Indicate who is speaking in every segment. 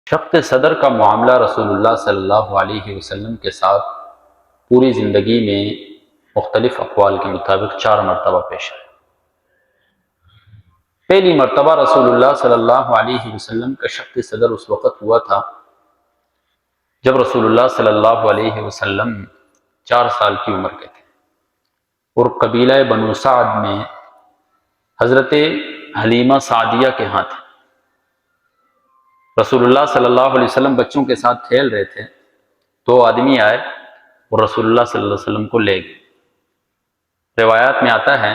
Speaker 1: شق صدر کا معاملہ رسول اللہ صلی اللہ علیہ وسلم کے ساتھ پوری زندگی میں مختلف اقوال کے مطابق 4 مرتبہ پیش آیا۔ پہلی مرتبہ رسول اللہ صلی اللہ علیہ وسلم کا شق صدر اس وقت ہوا تھا جب رسول اللہ صلی اللہ علیہ وسلم 4 سال کی عمر کے تھے اور قبیلہ بنو سعد میں حضرت حلیمہ سعدیہ کے ہاں تھے۔ رسول اللہ صلی اللہ علیہ وسلم بچوں کے ساتھ کھیل رہے تھے، 2 آدمی آئے اور رسول اللہ صلی اللہ علیہ وسلم کو لے گئے۔ روایات میں آتا ہے،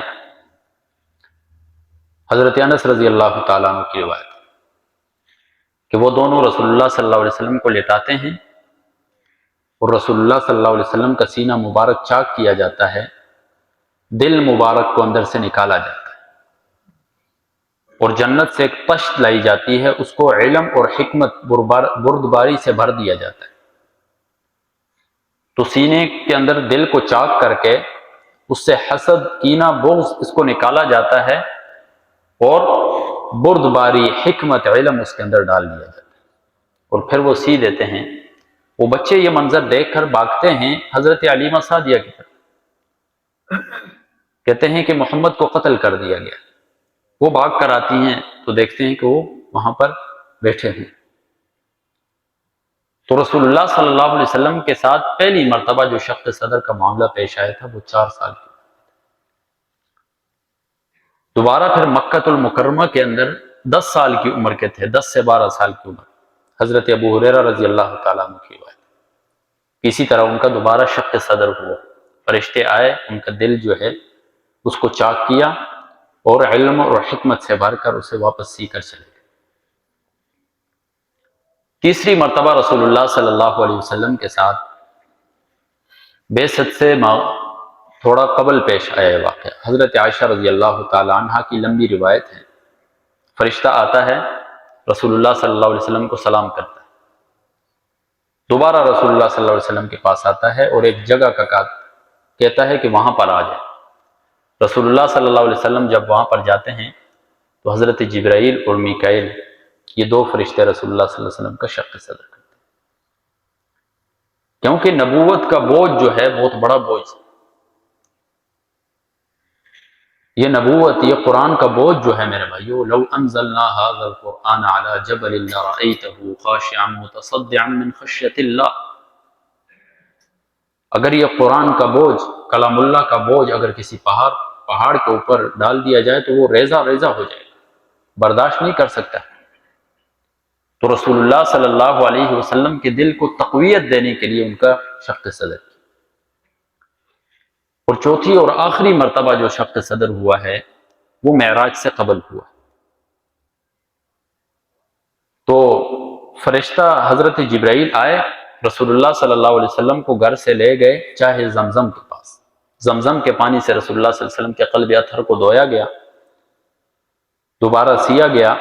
Speaker 1: حضرت انس رضی اللہ تعالیٰ عنہ کی روایت کہ وہ دونوں رسول اللہ صلی اللہ علیہ وسلم کو لٹاتے ہیں اور رسول اللہ صلی اللہ علیہ وسلم کا سینہ مبارک چاک کیا جاتا ہے، دل مبارک کو اندر سے نکالا جاتا ہے اور جنت سے ایک پشت لائی جاتی ہے، اس کو علم اور حکمت بردباری سے بھر دیا جاتا ہے۔ تو سینے کے اندر دل کو چاک کر کے اس سے حسد، کینہ، بغض اس کو نکالا جاتا ہے اور بردباری، حکمت، علم اس کے اندر ڈال دیا جاتا ہے اور پھر وہ سی دیتے ہیں۔ وہ بچے یہ منظر دیکھ کر بھاگتے ہیں حضرت حلیمہ سعدیہ کی طرف، کہتے ہیں کہ محمد کو قتل کر دیا گیا۔ وہ بھاگ کر آتی ہیں تو دیکھتے ہیں کہ وہ وہاں پر بیٹھے ہیں۔ تو رسول اللہ صلی اللہ علیہ وسلم کے ساتھ پہلی مرتبہ جو شق صدر کا معاملہ پیش آیا تھا وہ 4 سال کی۔ دوبارہ پھر مکہ المکرمہ کے اندر 10 سال کی عمر کے تھے، 10 سے 12 سال کی عمر، حضرت ابو ہریرہ رضی اللہ تعالیٰ عنہ کی روایت۔ اسی طرح ان کا دوبارہ شق صدر ہوا، فرشتے آئے، ان کا دل جو ہے اس کو چاک کیا اور علم اور حکمت سے بھر کر اسے واپس سی کر چلے گئے۔ تیسری مرتبہ رسول اللہ صلی اللہ علیہ وسلم کے ساتھ بعثت سے تھوڑا قبل پیش آیا واقعہ۔ حضرت عائشہ رضی اللہ تعالی عنہا کی لمبی روایت ہے، فرشتہ آتا ہے، رسول اللہ صلی اللہ علیہ وسلم کو سلام کرتا ہے، دوبارہ رسول اللہ صلی اللہ علیہ وسلم کے پاس آتا ہے اور ایک جگہ کا کہتا ہے کہ وہاں پر آ جائے۔ رسول اللہ صلی اللہ علیہ وسلم جب وہاں پر جاتے ہیں تو حضرت جبرائیل اور میکائیل، یہ 2 فرشتے رسول اللہ صلی اللہ علیہ وسلم کا شق صدر کرتے ہیں، کیونکہ نبوت کا بوجھ جو ہے بہت بڑا بوجھ ہے۔ یہ نبوت، یہ قرآن کا بوجھ جو ہے میرے بھائیو، لو انزلنا هذا القرآن على جبل لرأيته خاشعا متصدعا من خشیۃ اللہ، اگر یہ قرآن کا بوجھ، کلام اللہ کا بوجھ اگر کسی پہاڑ کے اوپر ڈال دیا جائے تو وہ ریزہ ریزہ ہو جائے گا، برداشت نہیں کر سکتا۔ تو رسول اللہ صلی اللہ علیہ وسلم کے دل کو تقویت دینے کے لیے ان کا شق صدر کی۔ اور چوتھی اور آخری مرتبہ جو شق صدر ہوا ہے وہ معراج سے قبل ہوا۔ تو فرشتہ حضرت جبرائیل آئے، رسول اللہ صلی اللہ علیہ وسلم کو گھر سے لے گئے چاہے زمزم کے پاس، زمزم کے پانی سے رسول اللہ صلی اللہ علیہ وسلم کے قلب اطہر کو دھویا گیا، دوبارہ سیا گیا۔